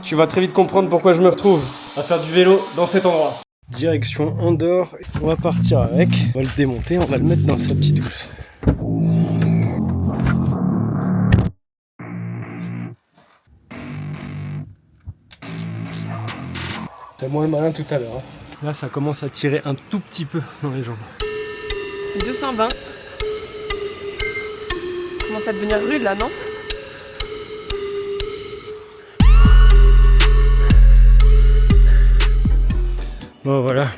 Tu vas très vite comprendre pourquoi je me retrouve à faire du vélo dans cet endroit. Direction Andorre, on va partir avec, on va le démonter, on va le mettre dans sa petite housse. C'est moins le malin tout à l'heure. Hein. Là ça commence à tirer un tout petit peu dans les jambes. 220. Commence à devenir rude là, non? Bon voilà,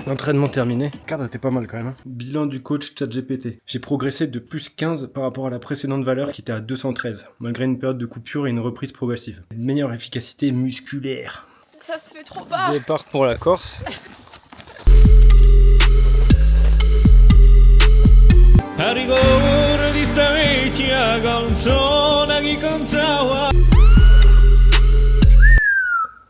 l'entraînement terminé. Le cadre était pas mal quand même. Hein. Bilan du coach ChatGPT. J'ai progressé de plus 15 par rapport à la précédente valeur qui était à 213, malgré une période de coupure et une reprise progressive. Une meilleure efficacité musculaire. Ça se fait trop bas. Départ pour la Corse.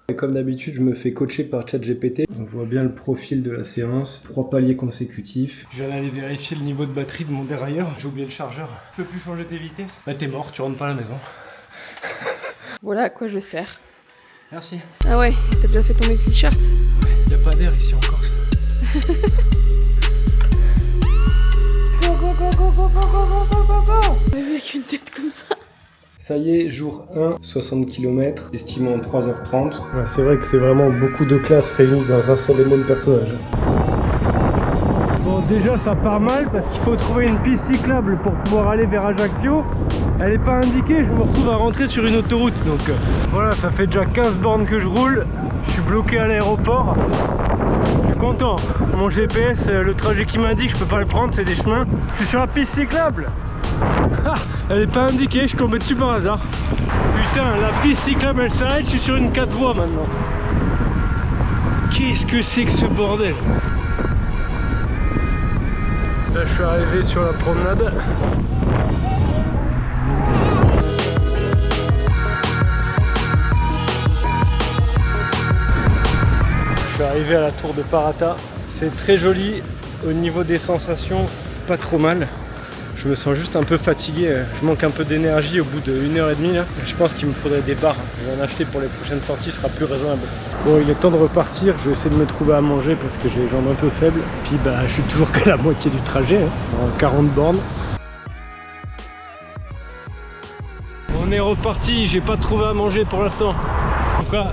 Et comme d'habitude, je me fais coacher par ChatGPT. On voit bien le profil de la séance, 3 paliers consécutifs. Je viens d'aller vérifier le niveau de batterie de mon dérailleur. J'ai oublié le chargeur. Tu peux plus changer tes vitesses? Bah t'es mort, tu rentres pas à la maison. Voilà à quoi je sers. Merci. Ah ouais, t'as déjà fait ton t-shirt? Ouais, y'a pas d'air ici en Corse. Go go go go go go go go go go. Avec une tête comme ça. Ça y est, jour 1, 60 km, estimé en 3h30. Ouais, c'est vrai que c'est vraiment beaucoup de classes réunies dans un seul et même personnage. Bon, déjà ça part mal parce qu'il faut trouver une piste cyclable pour pouvoir aller vers Ajaccio. Elle n'est pas indiquée, je me retrouve à rentrer sur une autoroute. Donc voilà, ça fait déjà 15 bornes que je roule. Je suis bloqué à l'aéroport. Je suis content. Mon GPS, le trajet qui m'indique, je peux pas le prendre, c'est des chemins. Je suis sur la piste cyclable. Ah, elle est pas indiquée, je suis tombé dessus par hasard. Putain, la piste cyclable elle s'arrête, je suis sur une 4 voies maintenant. Qu'est-ce que c'est que ce bordel? Là je suis arrivé sur la promenade. Je suis arrivé à la tour de Parata. C'est très joli au niveau des sensations, pas trop mal. Je me sens juste un peu fatigué, je manque un peu d'énergie au bout de 1h30 là. Je pense qu'il me faudrait des barres. Je vais en acheter pour les prochaines sorties, ce sera plus raisonnable. Bon, il est temps de repartir, je vais essayer de me trouver à manger parce que j'ai les jambes un peu faibles. Puis bah je suis toujours qu'à la moitié du trajet, hein, en 40 bornes. On est reparti, j'ai pas trouvé à manger pour l'instant. En tout cas,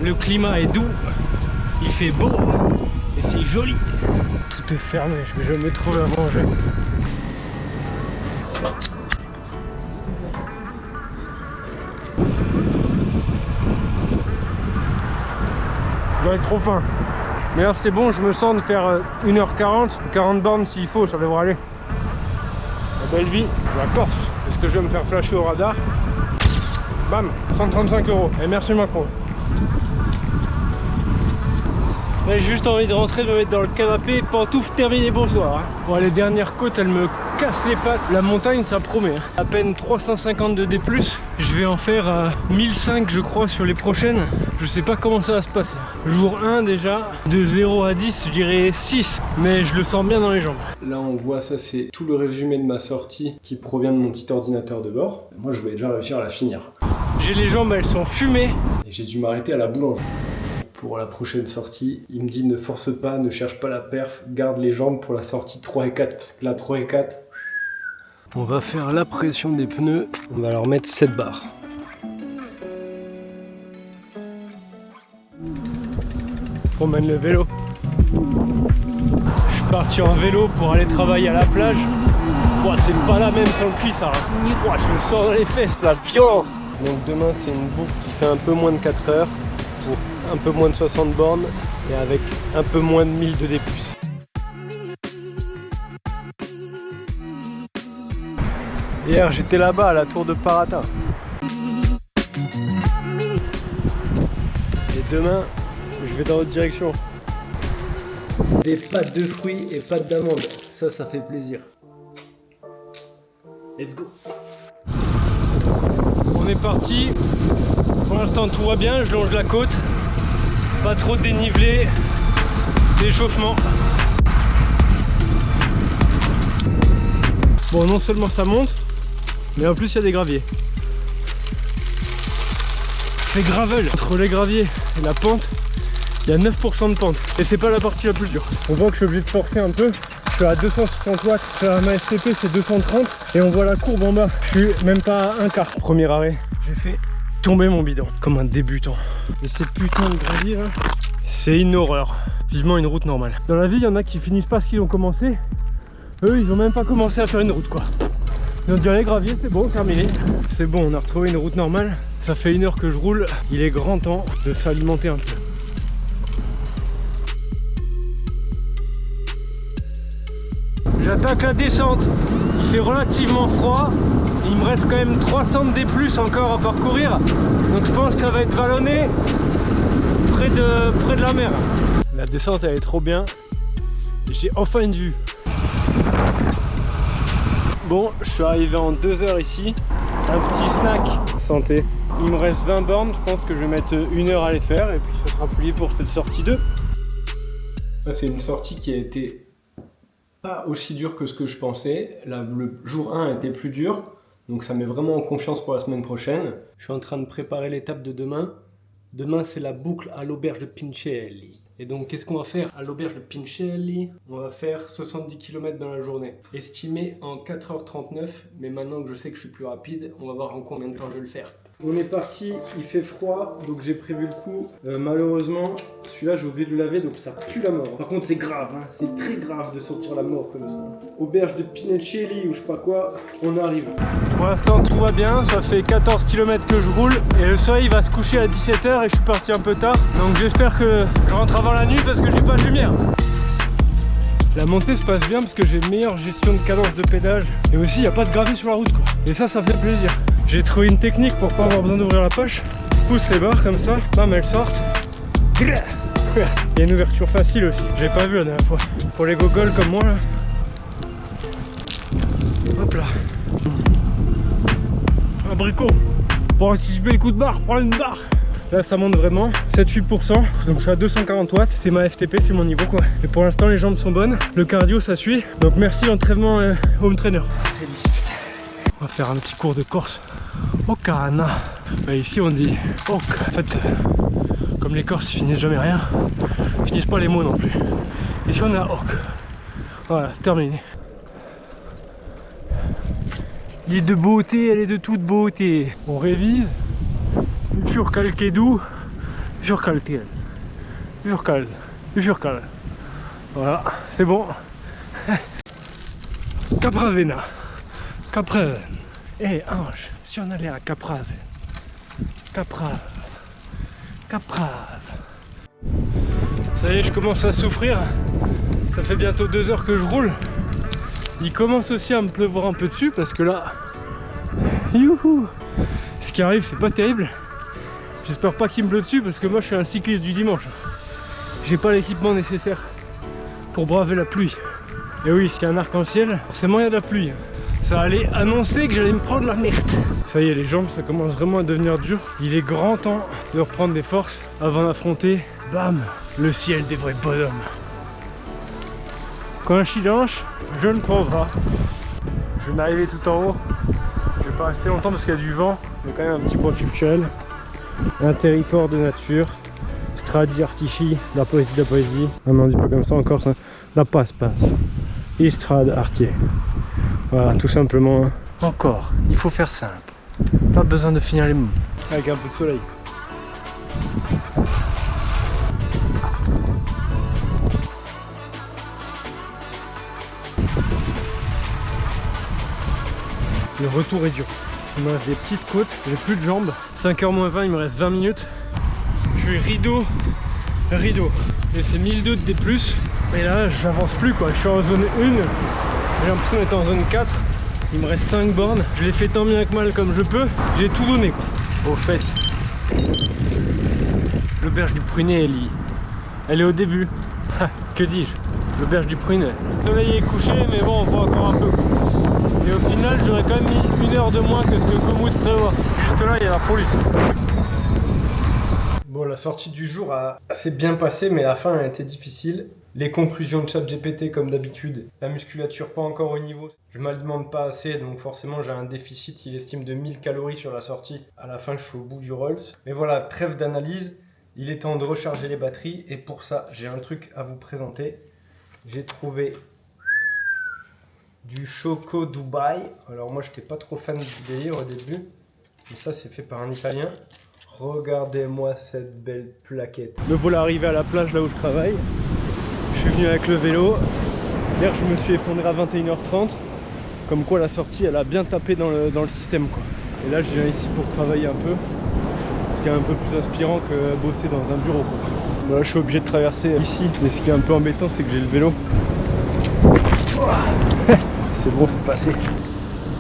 le climat est doux, il fait beau et c'est joli. Tout est fermé, je vais jamais trouver à manger. J'aurais trop faim. Mais là c'était bon, je me sens de faire 1h40, 40 bornes s'il faut, ça devrait aller. La belle vie, la Corse. Est-ce que je vais me faire flasher au radar? Bam, 135 €. Et merci Macron. J'ai juste envie de rentrer, de me mettre dans le canapé, pantoufles terminé, bonsoir. Bon, les dernières côtes, elles me cassent les pattes. La montagne, ça promet. À peine 350 de D+. Je vais en faire 1005, je crois, sur les prochaines. Je sais pas comment ça va se passer. Jour 1 déjà, de 0 à 10, je dirais 6. Mais je le sens bien dans les jambes. Là, on voit, ça c'est tout le résumé de ma sortie qui provient de mon petit ordinateur de bord. Moi, je vais déjà réussir à la finir. J'ai les jambes, elles sont fumées. Et j'ai dû m'arrêter à la boulangerie. Pour la prochaine sortie, il me dit ne force pas, ne cherche pas la perf, garde les jambes pour la sortie 3 et 4, parce que la 3 et 4, on va faire la pression des pneus, on va leur mettre 7 barres. Je promène le vélo. Je suis parti en vélo pour aller travailler à la plage. Bon, c'est pas la même sans le cuissard. Je me sens dans les fesses, la violence. Donc demain c'est une boucle qui fait un peu moins de 4 heures. Un peu moins de 60 bornes et avec un peu moins de 1000 de D+. Hier j'étais là-bas à la tour de Parata. Et demain je vais dans l'autre direction. Des pâtes de fruits et pâtes d'amandes, ça fait plaisir. Let's go. On est parti. Pour l'instant tout va bien, je longe la côte. Pas trop de dénivelé, c'est l'échauffement. Bon, non seulement ça monte, mais en plus il y a des graviers. c'est gravel. Entre les graviers et la pente, il y a 9% de pente. Et c'est pas la partie la plus dure. On voit que je suis obligé de forcer un peu. Je suis à 260 watts, ma FTP c'est 230. Et on voit la courbe en bas. Je suis même pas à un quart. Premier arrêt, j'ai fait tomber mon bidon. Comme un débutant. Et ces putains de graviers là, c'est une horreur. Vivement une route normale. Dans la vie, il y en a qui finissent pas ce qu'ils ont commencé. Eux, ils ont même pas commencé à faire une route quoi. Ils ont dit les graviers, c'est bon, terminé. C'est bon, on a retrouvé une route normale. Ça fait 1 heure que je roule. Il est grand temps de s'alimenter un peu. J'attaque la descente. Il fait relativement froid. Il me reste quand même 300 D+ encore à parcourir. Donc je pense que ça va être vallonné près de la mer. La descente elle est trop bien. J'ai enfin une vue. Bon, je suis arrivé en 2 heures ici. Un petit snack santé. Il me reste 20 bornes, je pense que je vais mettre 1 heure à les faire et puis ça sera plié pour cette sortie 2. Ça c'est une sortie qui a été pas aussi dure que ce que je pensais. Là, le jour 1 était plus dur, donc ça met vraiment en confiance pour la semaine prochaine. Je suis en train de préparer l'étape de demain. Demain c'est la boucle à l'auberge de Pincelli. Et donc qu'est-ce qu'on va faire à l'auberge de Pincelli? On va faire 70 km dans la journée, estimé en 4h39, mais maintenant que je sais que je suis plus rapide, on va voir en combien de temps je vais le faire. On est parti, il fait froid, donc j'ai prévu le coup. Malheureusement, celui-là j'ai oublié de le laver, donc ça pue la mort. Par contre c'est grave, hein, c'est très grave de sentir la mort comme ça. Auberge de Pincelli ou je sais pas quoi, on arrive. Pour l'instant tout va bien, ça fait 14 km que je roule et le soleil va se coucher à 17h et je suis parti un peu tard. Donc j'espère que je rentre avant la nuit parce que j'ai pas de lumière. La montée se passe bien parce que j'ai une meilleure gestion de cadence de pédage et aussi il n'y a pas de gravier sur la route quoi. Et ça fait plaisir. J'ai trouvé une technique pour pas avoir besoin d'ouvrir la poche. Je pousse les barres comme ça, bam, elles sortent. Il y a une ouverture facile aussi, j'avais pas vu la dernière fois. Pour les gogoles comme moi là. Hop là. Abricot. Pour anticiper le coup de barre, prends une barre. Là ça monte vraiment, 7-8%, donc je suis à 240 watts, c'est ma FTP, c'est mon niveau quoi. Et pour l'instant les jambes sont bonnes, le cardio ça suit, donc merci l'entraînement home trainer. On va faire un petit cours de Corse au Carana. Bah, ici on dit Oc. En fait, comme les Corses ils finissent jamais rien, ils finissent pas les mots non plus. Ici on est à Oc. Voilà, terminé. L'île de beauté, elle est de toute beauté. On révise. Furcalquedou, Furcaltel, Furcal. Voilà, c'est bon. Capravena, Capraven. Eh Ange, si on allait à Caprave, Caprave. Ça y est, je commence à souffrir. Ça fait bientôt 2 heures que je roule. Il commence aussi à me pleuvoir un peu dessus parce que là, youhou, ce qui arrive c'est pas terrible. J'espère pas qu'il me pleut dessus parce que moi je suis un cycliste du dimanche. J'ai pas l'équipement nécessaire pour braver la pluie. Et oui, s'il y a un arc-en-ciel, forcément il y a de la pluie. Ça allait annoncer que j'allais me prendre la merde. Ça y est, les jambes ça commence vraiment à devenir dur. Il est grand temps de reprendre des forces avant d'affronter, bam, le ciel des vrais bonhommes. Coïncidence, je ne crois pas. Je vais m'arriver tout en haut. Je vais pas rester longtemps parce qu'il y a du vent. Il y a quand même un petit point culturel. Un territoire de nature, Stradi Artici, la poésie, on n'en dit pas comme ça encore, ça. La passe-passe, Istrade Artier. Voilà, tout simplement. Encore, il faut faire simple, pas besoin de finir les mots, avec un peu de soleil. Le retour est dur. Il me reste des petites côtes, j'ai plus de jambes. 5h moins 20, il me reste 20 minutes. Je suis rideau. J'ai fait 1002 de D+. Et là, j'avance plus quoi. Je suis en zone 1. J'ai l'impression d'être en zone 4. Il me reste 5 bornes. Je l'ai fait tant bien que mal comme je peux. J'ai tout donné quoi. Au fait, l'auberge du Prunet, elle est au début. Que dis-je? L'auberge du Prunet. Le soleil est couché, mais bon, on voit encore un peu. Et au final, j'aurais quand même mis 1 heure de moins que ce que Komoot prévoit. Juste là, il y a la police. Bon, la sortie du jour s'est bien passée, mais la fin a été difficile. Les conclusions de ChatGPT comme d'habitude. La musculature pas encore au niveau. Je m'alimente pas assez, donc forcément j'ai un déficit. Il estime de 1000 calories sur la sortie. À la fin, je suis au bout du Rolls. Mais voilà, trêve d'analyse. Il est temps de recharger les batteries. Et pour ça, j'ai un truc à vous présenter. J'ai trouvé du Choco Dubai. Alors moi, je n'étais pas trop fan du délire au début. Mais ça, c'est fait par un Italien. Regardez-moi cette belle plaquette. Me voilà arrivé à la plage là où je travaille. Je suis venu avec le vélo. Hier je me suis effondré à 21h30. Comme quoi la sortie elle a bien tapé dans le système quoi. Et là je viens ici pour travailler un peu. Ce qui est un peu plus inspirant que bosser dans un bureau quoi. Voilà, je suis obligé de traverser ici. Mais ce qui est un peu embêtant c'est que j'ai le vélo. C'est bon, c'est passé.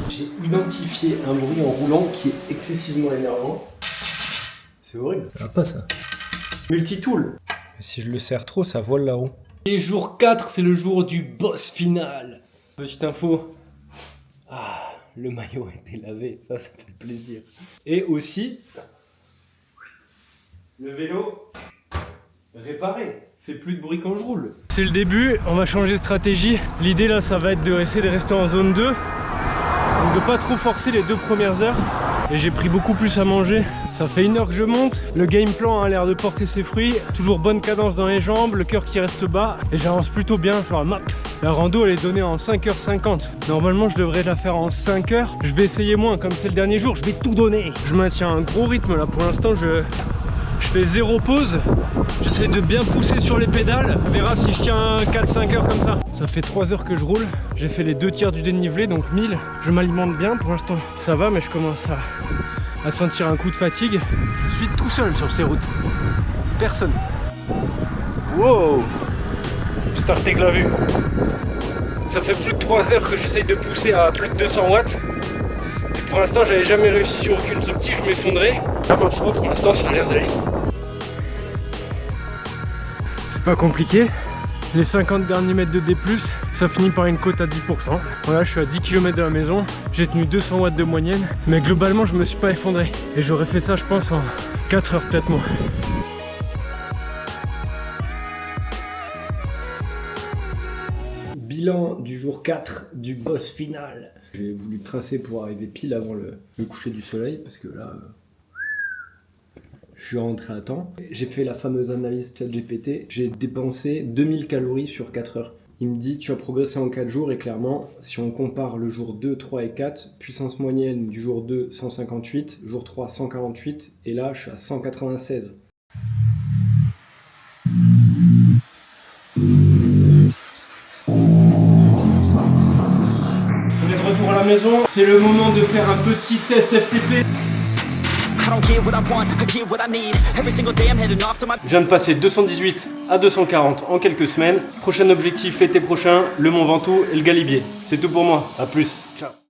J'ai identifié un bruit en roulant qui est excessivement énervant. C'est horrible. Ça va pas ça. Multitool. Si je le serre trop, ça vole là-haut. Et jour 4, c'est le jour du boss final. Petite info. Ah, le maillot a été lavé. Ça fait plaisir. Et aussi, le vélo réparé. Fait plus de bruit quand je roule. C'est le début, on va changer de stratégie. L'idée là, ça va être d'essayer de rester en zone 2. Donc de pas trop forcer les 2 premières heures. Et j'ai pris beaucoup plus à manger. Ça fait 1 heure que je monte, le game plan a l'air de porter ses fruits, toujours bonne cadence dans les jambes, le cœur qui reste bas et j'avance plutôt bien sur la map. La rando elle est donnée en 5h50, normalement je devrais la faire en 5h, je vais essayer moins comme c'est le dernier jour, je vais tout donner. Je maintiens un gros rythme là, pour l'instant je fais 0 pause, j'essaie de bien pousser sur les pédales, on verra si je tiens 4-5 heures comme ça. Ça fait 3 heures que je roule, j'ai fait les 2 tiers du dénivelé donc 1000, je m'alimente bien pour l'instant, ça va mais je commence à sentir un coup de fatigue. Je suis tout seul sur ces routes. Personne. Wow. Starter que la vue. Ça fait plus de 3 heures que j'essaye de pousser à plus de 200 watts. Et pour l'instant, j'avais jamais réussi sur aucune sortie, je m'effondrais. Là, ma foi, pour l'instant, ça a l'air d'aller. C'est pas compliqué. Les 50 derniers mètres de D+, ça finit par une cote à 10%. Voilà, je suis à 10 km de la maison, j'ai tenu 200 watts de moyenne, mais globalement je me suis pas effondré. Et j'aurais fait ça je pense en 4 heures peut-être moins. Bilan du jour 4 du boss final. J'ai voulu tracer pour arriver pile avant le coucher du soleil parce que là... je suis rentré à temps. J'ai fait la fameuse analyse ChatGPT. J'ai dépensé 2000 calories sur 4 heures. Il me dit tu as progressé en 4 jours et clairement, si on compare le jour 2, 3 et 4, puissance moyenne du jour 2, 158, jour 3, 148 et là, je suis à 196. On est de retour à la maison. C'est le moment de faire un petit test FTP. Je viens de passer 218 à 240 en quelques semaines. Prochain objectif l'été prochain, le Mont Ventoux et le Galibier. C'est tout pour moi, à plus, ciao.